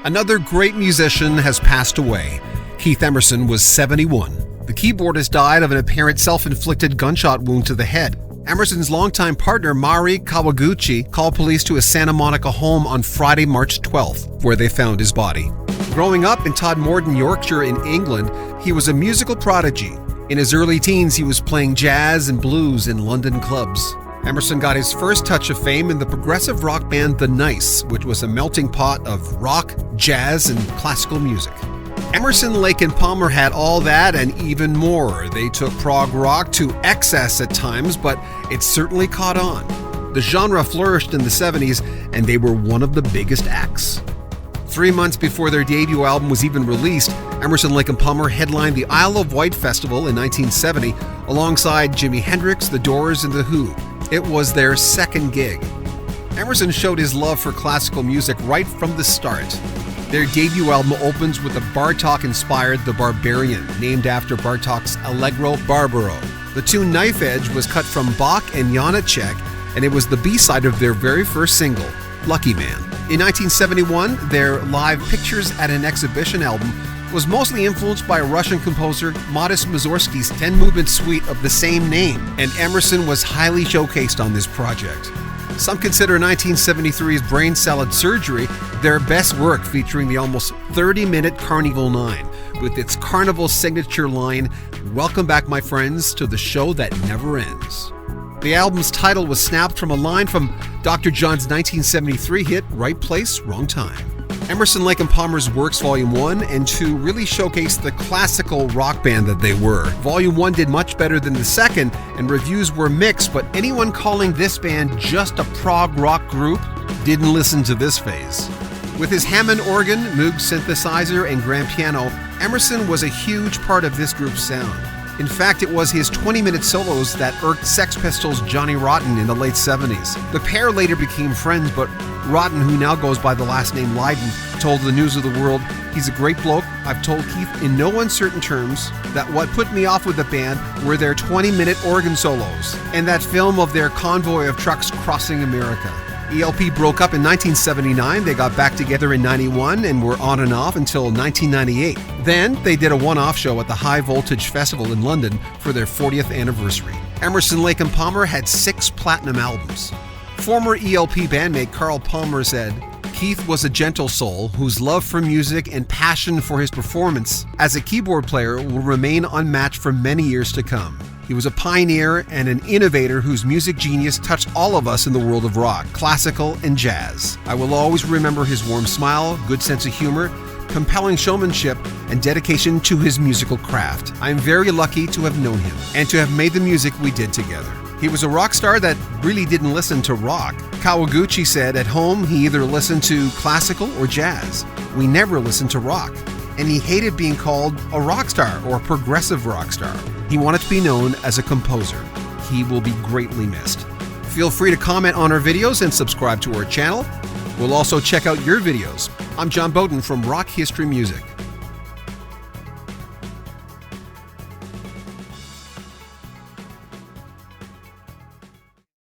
Another great musician has passed away. Keith Emerson was 71. The keyboardist died of an apparent self-inflicted gunshot wound to the head. Emerson's longtime partner, Mari Kawaguchi, called police to his Santa Monica home on Friday, March 12th, where they found his body. Growing up in Todmorden, Yorkshire in England, he was a musical prodigy. In his early teens, he was playing jazz and blues in London clubs. Emerson got his first touch of fame in the progressive rock band The Nice, which was a melting pot of rock, jazz, and classical music. Emerson, Lake and Palmer had all that and even more. They took prog rock to excess at times, but it certainly caught on. The genre flourished in the 70s, and they were one of the biggest acts. 3 months before their debut album was even released, Emerson, Lake and Palmer headlined the Isle of Wight Festival in 1970 alongside Jimi Hendrix, The Doors, and The Who. It was their second gig. Emerson showed his love for classical music right from the start. Their debut album opens with a Bartók-inspired The Barbarian, named after Bartók's Allegro Barbaro. The tune Knife Edge was cut from Bach and Janacek, and it was the B-side of their very first single, Lucky Man. In 1971, their Live Pictures at an Exhibition album was mostly influenced by Russian composer Modest Mussorgsky's 10-movement suite of the same name, and Emerson was highly showcased on this project. Some consider 1973's Brain Salad Surgery their best work, featuring the almost 30-minute Carnival 9, with its Carnival signature line, "Welcome back, my friends, to the show that never ends." The album's title was snapped from a line from Dr. John's 1973 hit, Right Place, Wrong Time. Emerson, Lake and Palmer's works Volume 1 and 2 really showcased the classical rock band that they were. Volume 1 did much better than the second, and reviews were mixed, but anyone calling this band just a prog rock group didn't listen to this phase. With his Hammond organ, Moog synthesizer, and grand piano, Emerson was a huge part of this group's sound. In fact, it was his 20-minute solos that irked Sex Pistols' Johnny Rotten in the late 70s. The pair later became friends, but Rotten, who now goes by the last name Lydon, told the News of the World, "He's a great bloke. I've told Keith in no uncertain terms that what put me off with the band were their 20-minute organ solos and that film of their convoy of trucks crossing America." ELP broke up in 1979, they got back together in 91 and were on and off until 1998. Then they did a one-off show at the High Voltage Festival in London for their 40th anniversary. Emerson, Lake and Palmer had 6 platinum albums. Former ELP bandmate Carl Palmer said, "Keith was a gentle soul whose love for music and passion for his performance as a keyboard player will remain unmatched for many years to come. He was a pioneer and an innovator whose music genius touched all of us in the world of rock, classical, and jazz. I will always remember his warm smile, good sense of humor, compelling showmanship, and dedication to his musical craft. I am very lucky to have known him and to have made the music we did together. He was a rock star that really didn't listen to rock." Kawaguchi said at home he either listened to classical or jazz. "We never listened to rock. And he hated being called a rock star or a progressive rock star. He wanted to be known as a composer. He will be greatly missed." Feel free to comment on our videos and subscribe to our channel. We'll also check out your videos. I'm John Bowden from Rock History Music.